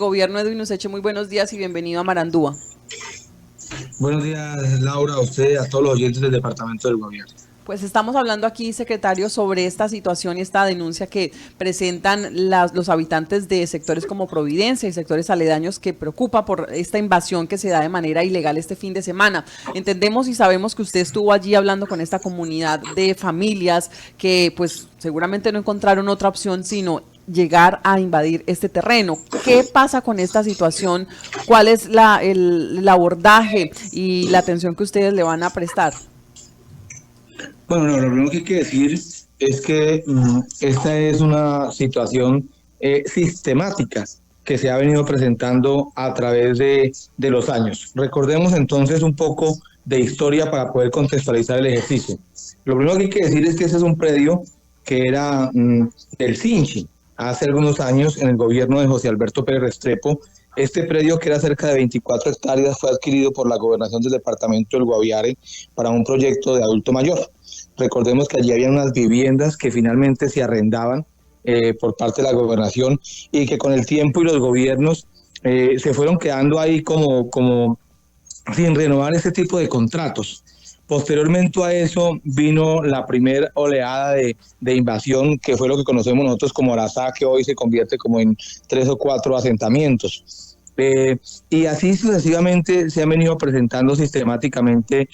Gobierno Edwin Useche, muy buenos días y bienvenido a Marandúa. Buenos días, Laura, a usted, a todos los oyentes del Departamento del Gobierno. Pues estamos hablando aquí, secretario, sobre esta situación y esta denuncia que presentan los habitantes de sectores como Providencia y sectores aledaños que preocupa por esta invasión que se da de manera ilegal este fin de semana. Entendemos y sabemos que usted estuvo allí hablando con esta comunidad de familias que pues seguramente no encontraron otra opción sino llegar a invadir este terreno. ¿Qué pasa con esta situación? ¿Cuál es el abordaje y la atención que ustedes le van a prestar? Bueno, no, lo primero que hay que decir es que esta es una situación sistemática que se ha venido presentando a través de los años. Recordemos entonces un poco de historia para poder contextualizar el ejercicio. Lo primero que hay que decir es que ese es un predio que era del Sinchi. Hace algunos años, en el gobierno de José Alberto Pérez Restrepo, este predio, que era cerca de 24 hectáreas, fue adquirido por la gobernación del departamento del Guaviare para un proyecto de adulto mayor. Recordemos que allí había unas viviendas que finalmente se arrendaban por parte de la gobernación y que con el tiempo y los gobiernos se fueron quedando ahí como sin renovar ese tipo de contratos. Posteriormente a eso vino la primera oleada de invasión, que fue lo que conocemos nosotros como Arazá, que hoy se convierte como en 3 o 4 asentamientos. Y así sucesivamente se han venido presentando sistemáticamente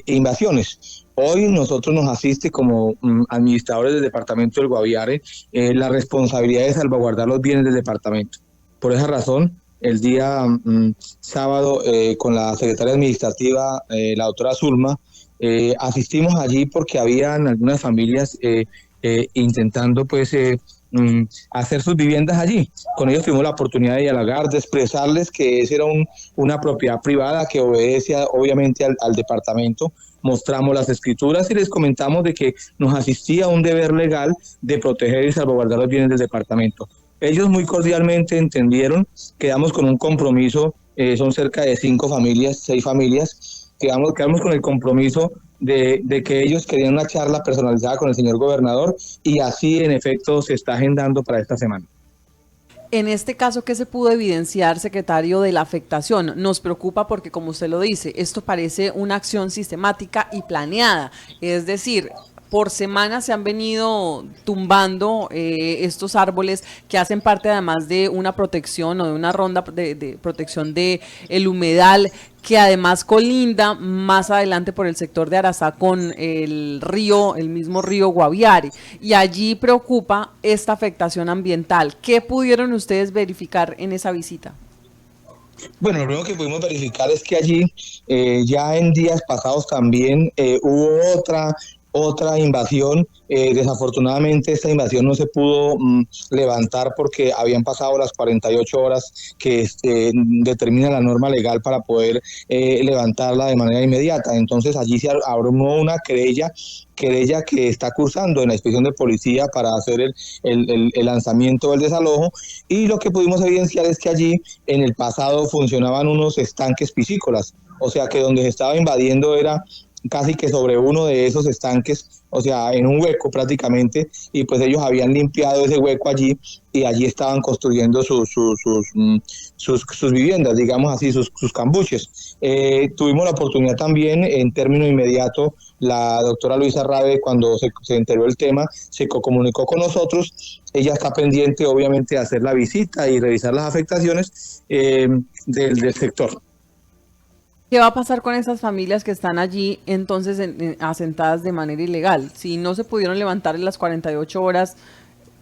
invasiones. Hoy nosotros nos asiste como administradores del departamento del Guaviare la responsabilidad de salvaguardar los bienes del departamento. Por esa razón, el día sábado con la secretaria administrativa, la doctora Zulma, asistimos allí porque habían algunas familias intentando pues hacer sus viviendas allí. Con ellos tuvimos la oportunidad de dialogar, de expresarles que esa era una propiedad privada que obedece obviamente al departamento. Mostramos las escrituras y les comentamos de que nos asistía un deber legal de proteger y salvaguardar los bienes del departamento. Ellos muy cordialmente entendieron, quedamos con un compromiso, son cerca de 6 familias, quedamos con el compromiso de que ellos querían una charla personalizada con el señor gobernador y así en efecto se está agendando para esta semana. En este caso, ¿qué se pudo evidenciar, secretario, de la afectación? Nos preocupa porque, como usted lo dice, esto parece una acción sistemática y planeada. Es decir, por semanas se han venido tumbando estos árboles que hacen parte además de una protección o de una ronda de protección de el humedal, que además colinda más adelante por el sector de Arazá con el río, el mismo río Guaviare, y allí preocupa esta afectación ambiental. ¿Qué pudieron ustedes verificar en esa visita? Bueno, lo primero que pudimos verificar es que allí ya en días pasados también hubo otra invasión. Desafortunadamente esta invasión no se pudo levantar porque habían pasado las 48 horas que determina la norma legal para poder levantarla de manera inmediata. Entonces allí se armó una querella que está cursando en la inspección de policía para hacer el lanzamiento del desalojo, y lo que pudimos evidenciar es que allí en el pasado funcionaban unos estanques piscícolas, o sea que donde se estaba invadiendo era casi que sobre uno de esos estanques, o sea, en un hueco prácticamente, y pues ellos habían limpiado ese hueco allí y allí estaban construyendo sus viviendas, digamos así, sus cambuches. Tuvimos la oportunidad también, en término inmediato, la doctora Luisa Rabe, cuando se enteró el tema, se comunicó con nosotros. Ella está pendiente, obviamente, de hacer la visita y revisar las afectaciones del sector. ¿Qué va a pasar con esas familias que están allí entonces asentadas de manera ilegal? Si no se pudieron levantar en las 48 horas,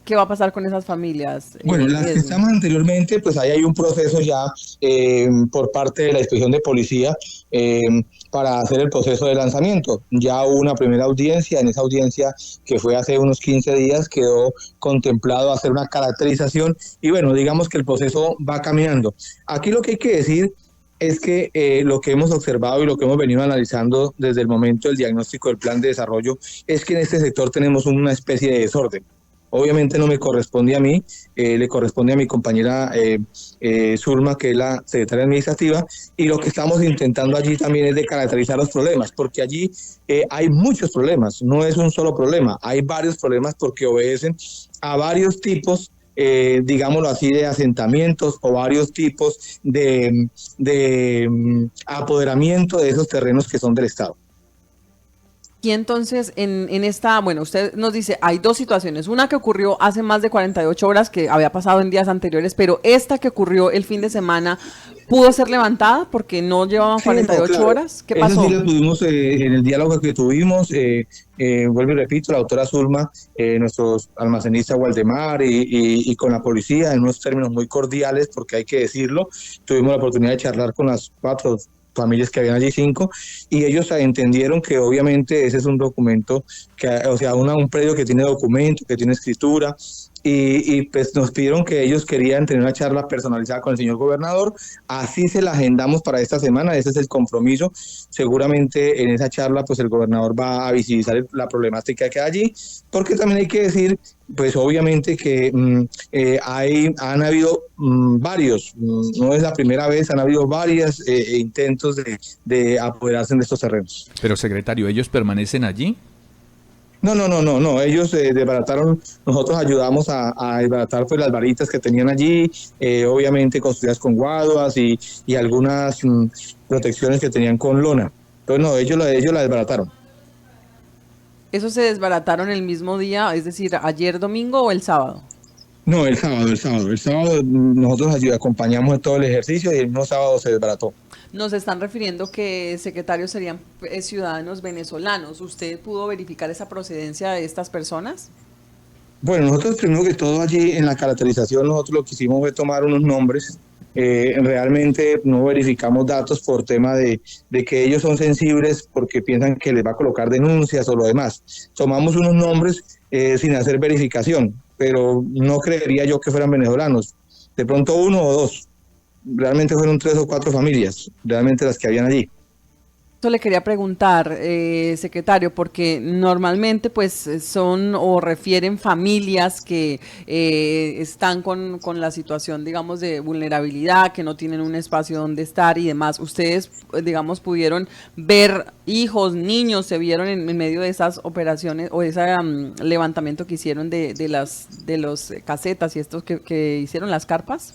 ¿qué va a pasar con esas familias, Bueno, las que Edwin? estamos anteriormente, pues ahí hay un proceso ya por parte de la inspección de policía eh, para hacer el proceso de lanzamiento. Ya hubo una primera audiencia, en esa audiencia que fue hace unos 15 días quedó contemplado hacer una caracterización y bueno, digamos que el proceso va caminando. Aquí lo que hay que decir es que lo que hemos observado y lo que hemos venido analizando desde el momento del diagnóstico del plan de desarrollo es que en este sector tenemos una especie de desorden. Obviamente no me corresponde a mí, le corresponde a mi compañera Zulma, que es la secretaria administrativa, y lo que estamos intentando allí también es de caracterizar los problemas, porque allí hay muchos problemas, no es un solo problema, hay varios problemas porque obedecen a varios tipos digámoslo así, de asentamientos o varios tipos de apoderamiento de esos terrenos que son del Estado. Y entonces, en esta, bueno, usted nos dice, hay dos situaciones, una que ocurrió hace más de 48 horas, que había pasado en días anteriores, pero esta que ocurrió el fin de semana, ¿pudo ser levantada porque no llevaban 48 claro. horas? ¿Qué Eso pasó? sí lo pudimos en el diálogo que tuvimos, vuelvo y repito, la doctora Zulma, nuestros almacenistas Waldemar y con la policía en unos términos muy cordiales, porque hay que decirlo, tuvimos la oportunidad de charlar con las 4 familias que habían allí, 5, y ellos entendieron que obviamente ese es un documento, o sea, un predio que tiene documento, que tiene escritura, y pues nos pidieron que ellos querían tener una charla personalizada con el señor gobernador, así se la agendamos para esta semana, ese es el compromiso, seguramente en esa charla pues el gobernador va a visibilizar la problemática que hay allí, porque también hay que decir, pues obviamente que han habido varios, no es la primera vez, han habido varios intentos de apoderarse de estos terrenos. Pero secretario, ¿ellos permanecen allí? No, ellos desbarataron, nosotros ayudamos a desbaratar pues las varitas que tenían allí, obviamente construidas con guaduas y algunas protecciones que tenían con lona. Entonces no, ellos la desbarataron. ¿Eso se desbarataron el mismo día, es decir, ayer domingo o el sábado? No, el sábado nosotros acompañamos en todo el ejercicio y el mismo sábado se desbarató. Nos están refiriendo que secretarios serían ciudadanos venezolanos. ¿Usted pudo verificar esa procedencia de estas personas? Bueno, nosotros primero que todo allí en la caracterización nosotros lo que hicimos fue tomar unos nombres. Realmente no verificamos datos por tema de que ellos son sensibles porque piensan que les va a colocar denuncias o lo demás. Tomamos unos nombres sin hacer verificación, pero no creería yo que fueran venezolanos. De pronto 1 o 2. Realmente fueron 3 o 4 familias, realmente las que habían allí. Eso le quería preguntar, secretario, porque normalmente pues son o refieren familias que están con la situación, digamos, de vulnerabilidad, que no tienen un espacio donde estar y demás. Ustedes, digamos, pudieron ver hijos, niños, se vieron en medio de esas operaciones o ese levantamiento que hicieron de los casetas y estos que hicieron las carpas.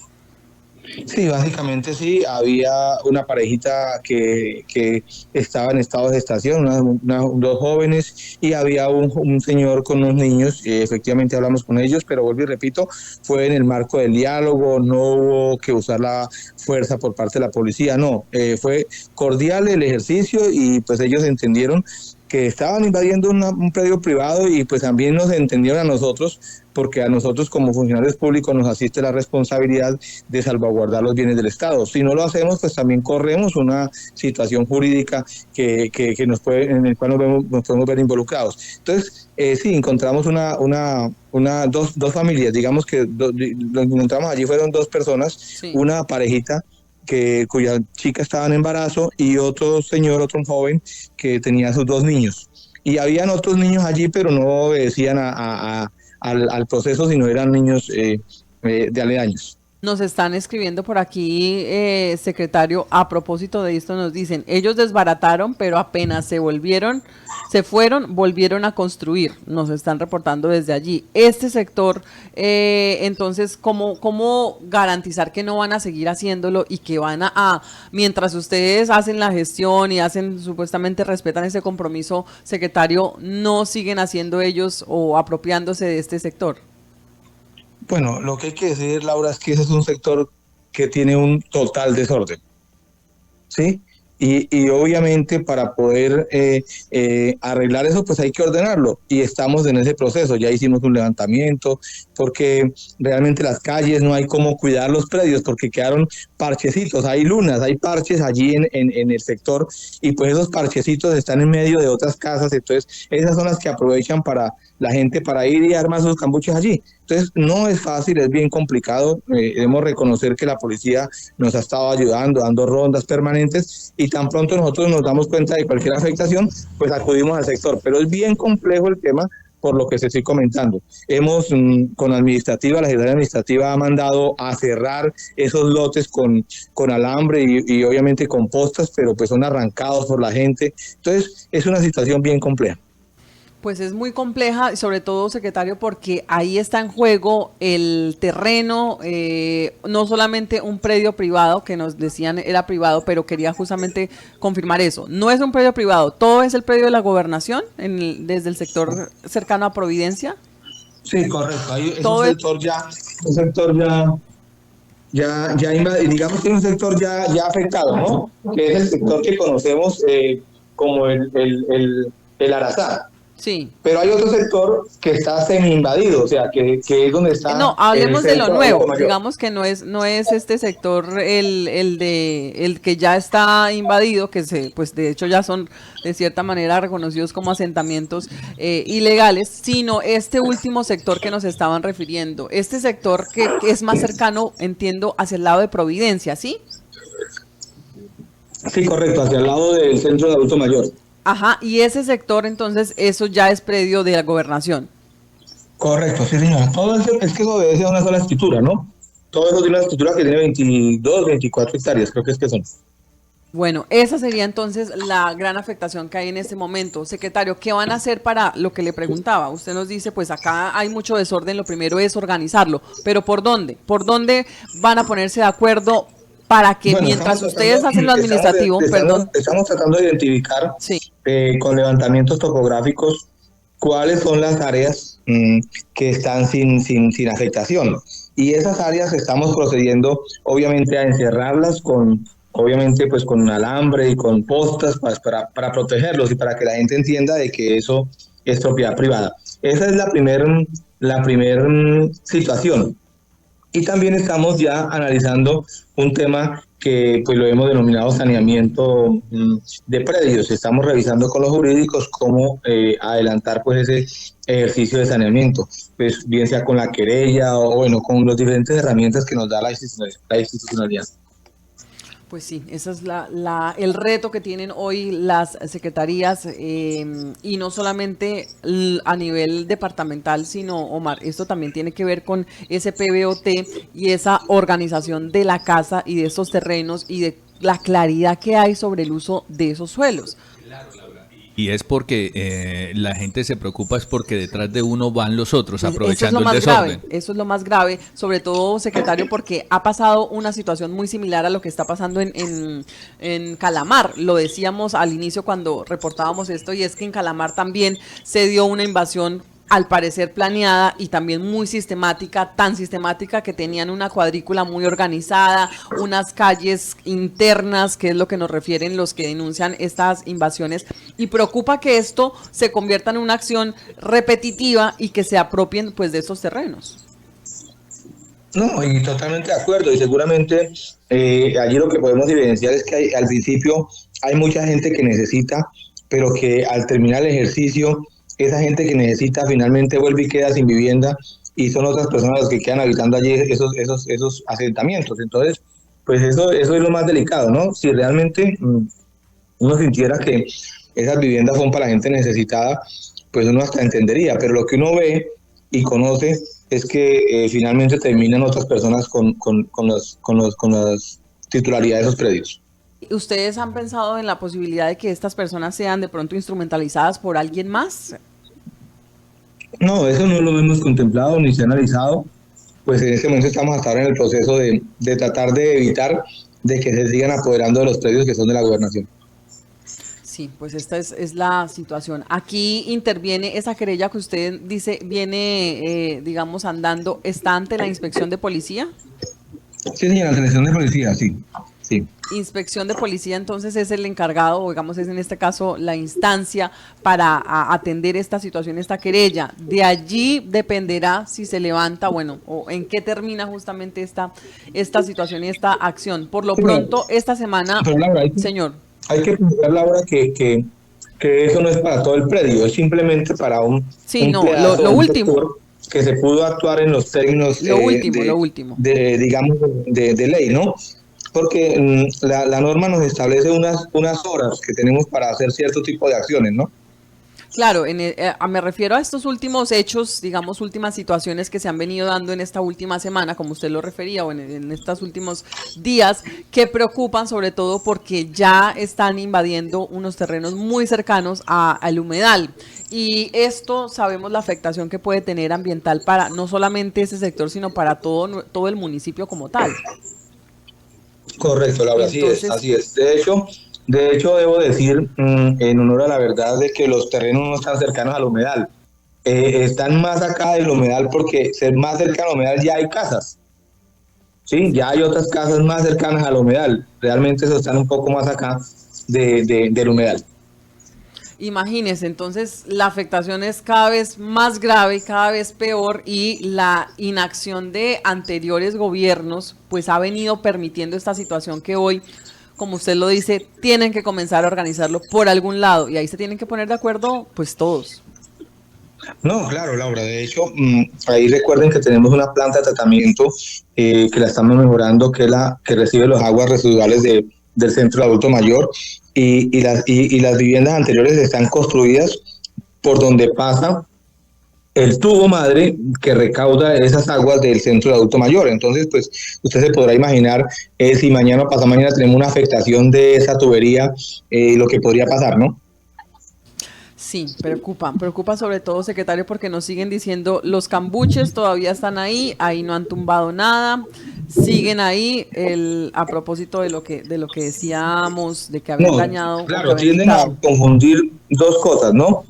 Sí, básicamente sí, había una parejita que estaba en estado de gestación, 2 jóvenes, y había un señor con unos niños, efectivamente hablamos con ellos, pero vuelvo y repito, fue en el marco del diálogo, no hubo que usar la fuerza por parte de la policía, no, fue cordial el ejercicio y pues ellos entendieron que estaban invadiendo un predio privado y pues también nos entendieron a nosotros, porque a nosotros como funcionarios públicos nos asiste la responsabilidad de salvaguardar los bienes del Estado. Si no lo hacemos, pues también corremos una situación jurídica que en el cual nos podemos ver involucrados. Entonces, sí, encontramos dos familias, digamos que lo que encontramos allí fueron 2 personas, sí. Una parejita cuya chica estaba en embarazo y otro señor, otro joven que tenía sus 2 niños. Y habían otros niños allí, pero no obedecían al proceso, sino eran niños de aledaños. Nos están escribiendo por aquí, secretario, a propósito de esto nos dicen, ellos desbarataron, pero apenas se fueron, volvieron a construir, nos están reportando desde allí. Este sector, entonces, ¿cómo garantizar que no van a seguir haciéndolo y que van mientras ustedes hacen la gestión y supuestamente respetan ese compromiso, secretario, no siguen haciendo ellos o apropiándose de este sector? Bueno, lo que hay que decir, Laura, es que ese es un sector que tiene un total desorden, ¿sí? Y obviamente para poder arreglar eso, pues hay que ordenarlo. Y estamos en ese proceso, ya hicimos un levantamiento, porque realmente las calles no hay cómo cuidar los predios, porque quedaron parchecitos, hay lunas, hay parches allí en el sector, y pues esos parchecitos están en medio de otras casas, entonces esas son las que aprovechan para la gente para ir y armar sus cambuches allí. Entonces no es fácil, es bien complicado, debemos reconocer que la policía nos ha estado ayudando, dando rondas permanentes, y tan pronto nosotros nos damos cuenta de cualquier afectación, pues acudimos al sector, pero es bien complejo el tema, por lo que se estoy comentando. Hemos, con la Secretaría Administrativa ha mandado a cerrar esos lotes con alambre y obviamente con postas, pero pues son arrancados por la gente. Entonces, es una situación bien compleja. Pues es muy compleja, y sobre todo, secretario, porque ahí está en juego el terreno, no solamente un predio privado, que nos decían era privado, pero quería justamente confirmar eso. No es un predio privado, todo es el predio de la gobernación, desde el sector cercano a Providencia. Sí, correcto. Ahí es Todo un sector ya digamos que es un sector ya afectado, ¿no? Que es el sector que conocemos como el Arazá. sí. Pero hay otro sector que está semi-invadido, o sea, que es donde está No, el hablemos de lo centro nuevo. adulto mayor. Digamos que no es este sector el que ya está invadido, que pues de hecho ya son de cierta manera reconocidos como asentamientos ilegales, sino este último sector que nos estaban refiriendo. Este sector que es más cercano, entiendo, hacia el lado de Providencia, ¿sí? Sí, correcto, hacia el lado del centro de adulto mayor. Ajá, y ese sector entonces, eso ya es predio de la gobernación. Correcto, sí, señora. Todo eso, es que eso obedece a una sola escritura, ¿no? Todo eso tiene una escritura que tiene 22, 24 hectáreas, creo que son. Bueno, esa sería entonces la gran afectación que hay en este momento. Secretario, ¿qué van a hacer para lo que le preguntaba? Usted nos dice, pues acá hay mucho desorden, lo primero es organizarlo, pero ¿por dónde? ¿Por dónde van a ponerse de acuerdo para que Bueno, mientras ustedes hacen lo administrativo, perdón? Estamos tratando de identificar Sí. con levantamientos topográficos cuáles son las áreas que están sin afectación. Y esas áreas estamos procediendo, obviamente, a encerrarlas obviamente, pues con alambre y con postas para protegerlos y para que la gente entienda de que eso es propiedad privada. Esa es la primer situación. Y también estamos ya analizando un tema que pues lo hemos denominado saneamiento de predios. Estamos revisando con los jurídicos cómo adelantar pues ese ejercicio de saneamiento, pues bien sea con la querella o bueno, con las diferentes herramientas que nos da la institucionalidad. Pues sí, ese es el reto que tienen hoy las secretarías y no solamente a nivel departamental, sino, Omar, esto también tiene que ver con ese PBOT y esa organización de la casa y de esos terrenos y de la claridad que hay sobre el uso de esos suelos. Y es porque la gente se preocupa, es porque detrás de uno van los otros, Pues aprovechando eso es lo el más desorden. grave, eso es lo más grave, sobre todo, secretario, porque ha pasado una situación muy similar a lo que está pasando en Calamar. Lo decíamos al inicio cuando reportábamos esto, y es que en Calamar también se dio una invasión al parecer planeada y también muy sistemática, tan sistemática que tenían una cuadrícula muy organizada, unas calles internas, que es lo que nos refieren los que denuncian estas invasiones, y preocupa que esto se convierta en una acción repetitiva y que se apropien pues de esos terrenos. No, y totalmente de acuerdo, y seguramente allí lo que podemos evidenciar es que al principio hay mucha gente que necesita, pero que al terminar el ejercicio, esa gente que necesita finalmente vuelve y queda sin vivienda, y son otras personas las que quedan habitando allí esos asentamientos. Entonces, pues eso es lo más delicado, ¿no? Si realmente uno sintiera que esas viviendas son para gente necesitada, pues uno hasta entendería, pero lo que uno ve y conoce es que finalmente terminan otras personas con las titularidades de esos predios. ¿Ustedes han pensado en la posibilidad de que estas personas sean de pronto instrumentalizadas por alguien más? No, eso no lo hemos contemplado ni se ha analizado. Pues en este momento estamos hasta ahora en el proceso de tratar de evitar de que se sigan apoderando de los predios que son de la gobernación. Sí, pues esta es la situación. Aquí interviene esa querella que usted dice viene, digamos, andando, ¿está ante la inspección de policía? Sí, señora, la selección de policía, sí. Sí. Inspección de policía entonces es el encargado, o digamos es en este caso la instancia para atender esta situación, esta querella. De allí dependerá si se levanta, bueno, o en qué termina justamente esta situación y esta acción. Por lo pronto, esta semana, pero Laura, señor. Hay que pensar, Laura, que eso no es para todo el predio, es simplemente para un no, pedazo, lo un último. sector que se pudo actuar en los términos lo último. digamos, de ley, ¿no? Porque la norma nos establece unas horas que tenemos para hacer cierto tipo de acciones, ¿no? Claro, me refiero a estos últimos hechos, digamos, últimas situaciones que se han venido dando en esta última semana, como usted lo refería, o en estos últimos días, que preocupan sobre todo porque ya están invadiendo unos terrenos muy cercanos al humedal. Y esto sabemos la afectación que puede tener ambiental para no solamente ese sector, sino para todo el municipio como tal. Correcto, Laura, así es, Entonces, así es. De hecho debo decir, en honor a la verdad, de que los terrenos no están cercanos al humedal. Están más acá del humedal porque ser más cercano al humedal ya hay casas, ¿sí? Ya hay otras casas más cercanas al humedal. Realmente eso están un poco más acá del humedal. imagínese, entonces la afectación es cada vez más grave y cada vez peor y la inacción de anteriores gobiernos pues ha venido permitiendo esta situación que hoy, como usted lo dice, tienen que comenzar a organizarlo por algún lado y ahí se tienen que poner de acuerdo pues todos. No, claro, Laura. De hecho, ahí recuerden que tenemos una planta de tratamiento que la estamos mejorando, que es la que recibe las aguas residuales del centro de adulto mayor y las viviendas anteriores están construidas por donde pasa el tubo madre que recauda esas aguas del centro de adulto mayor. Entonces, pues usted se podrá imaginar si mañana o pasado mañana tenemos una afectación de esa tubería, lo que podría pasar, ¿no? Sí, preocupa sobre todo, secretario, porque nos siguen diciendo los cambuches todavía están ahí no han tumbado nada, siguen ahí, a propósito de lo que decíamos, de que habían No, dañado o que claro, habían tienden a quitado. confundir dos cosas, ¿no?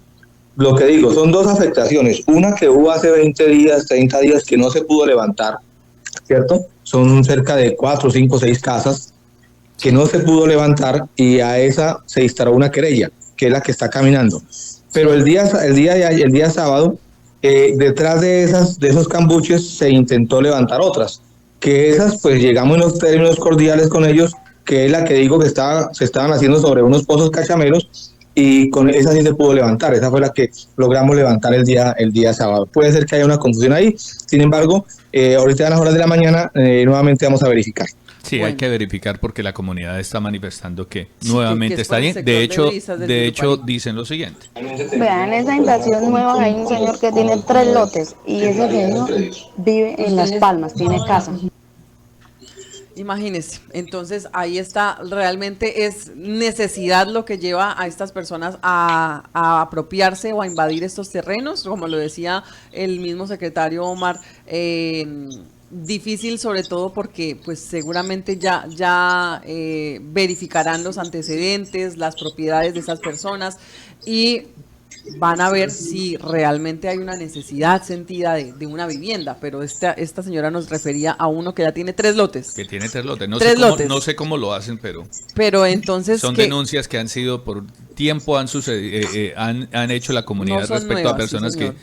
Lo que digo, son dos afectaciones. Una que hubo hace 20 días, 30 días que no se pudo levantar, ¿cierto? Son cerca de 4, 5, 6 casas que Sí, no se pudo levantar y a esa se instaló una querella, que es la que está caminando. Pero sí. el día sábado, detrás de esos cambuches se intentó levantar otras, que esas pues llegamos en los términos cordiales con ellos, que es la que digo que se estaban haciendo sobre unos pozos cachameros y con esa sí se pudo levantar, esa fue la que logramos levantar el día sábado. Puede ser que haya una confusión ahí, sin embargo, ahorita a las horas de la mañana nuevamente vamos a verificar. Sí, hay Bueno, que verificar porque la comunidad está manifestando que sí, que nuevamente es está por el bien. De sector de hecho, Brisas del de hecho Yupari. dicen lo siguiente. Vean, esa invasión nueva, hay un señor que tiene 3 lotes y ese señor vive en Las Palmas, tiene casa. Imagínese, entonces ahí está, realmente es necesidad lo que lleva a estas personas a apropiarse o a invadir estos terrenos, como lo decía el mismo secretario Omar, difícil sobre todo porque pues seguramente ya verificarán los antecedentes, las propiedades de esas personas y van a ver si realmente hay una necesidad sentida de una vivienda, pero esta señora nos refería a uno que ya tiene 3 lotes. Que tiene 3 lotes. No sé Tres cómo, lotes. no sé cómo lo hacen, pero Pero entonces son que denuncias que han sido por tiempo han sucedido, han hecho la no comunidad son respecto a nuevas, sí, personas señor.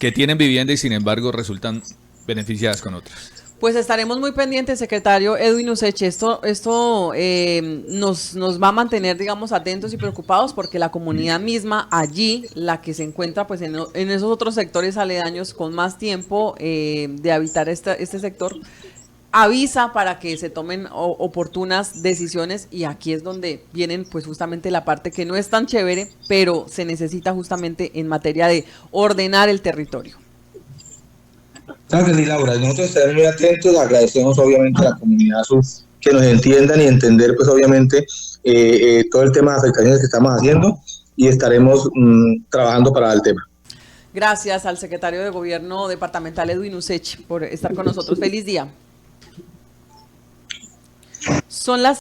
que tienen vivienda y sin embargo resultan beneficiadas con otras. Pues estaremos muy pendientes, secretario Edwin Useche. Esto nos va a mantener, digamos, atentos y preocupados porque la comunidad misma allí, la que se encuentra pues en esos otros sectores aledaños con más tiempo de habitar este sector, avisa para que se tomen oportunas decisiones y aquí es donde vienen pues justamente la parte que no es tan chévere, pero se necesita justamente en materia de ordenar el territorio. Claro que sí, Laura. Nosotros estaremos muy atentos, agradecemos obviamente a la comunidad que nos entiendan y entender pues obviamente todo el tema de afectaciones que estamos haciendo y estaremos trabajando para el tema. Gracias al secretario de Gobierno departamental Edwin Useche por estar con nosotros. Feliz día. Son las